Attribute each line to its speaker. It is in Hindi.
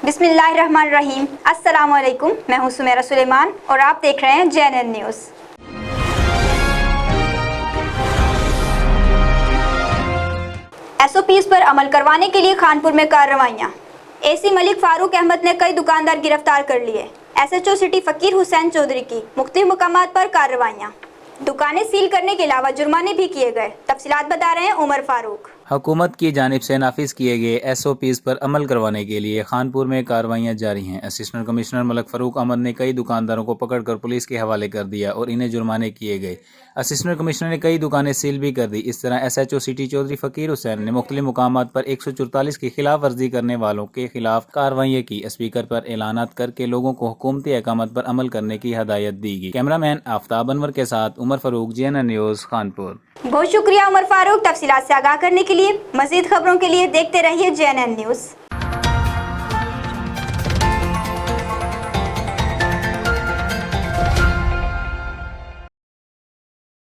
Speaker 1: बिस्मिल्लाहिर्रहमानिर्रहीम। अस्सलामुअलैकुम। मैं हूं सुमेरा सुलेमान और आप देख रहे हैं JNN न्यूज़। SOPs पर अमल करवाने के लिए खानपुर में कार्रवाइयां। AC मलिक फारूक अहमद ने कई दुकानदार गिरफ्तार कर लिए। SHO सिटी फकीर हुसैन चौधरी की मुख्तलिफ मुकामात पर कार्रवाइयां। दुकानें सील करने के अलावा जुर्माने भी किए गए। तफसीलात बता रहे हैं उमर फारूक।
Speaker 2: हुकूमत की जानिब से नाफिज किए गए SOPs पर अमल करवाने के लिए खानपुर में कार्रवाइयाँ जारी हैं। असिस्टेंट कमिश्नर मलिक फारूक अहमद ने कई दुकानदारों को पकड़कर पुलिस के हवाले कर दिया और इन्हें जुर्माने किए गए। असिस्टेंट कमिश्नर ने कई दुकानें सील भी कर दी। इस तरह SHO सिटी चौधरी फकीर हुसैन ने मुख्तलिफ मुकामात पर 144 की खिलाफ वर्जी करने वालों के खिलाफ कार्रवाई की। स्पीकर पर ऐलानात करके लोगों को हुकूमती अहकामात पर अमल करने की हदायत दी गई। कैमरामैन आफ्ताब अनवर के साथ उमर फारूक, JNN न्यूज़, खानपुर।
Speaker 1: बहुत शुक्रिया उमर फारूक। तफसीलात से आगाह करने के लिए, मज़ीद खबरों के लिए देखते रहिए JNN न्यूज़।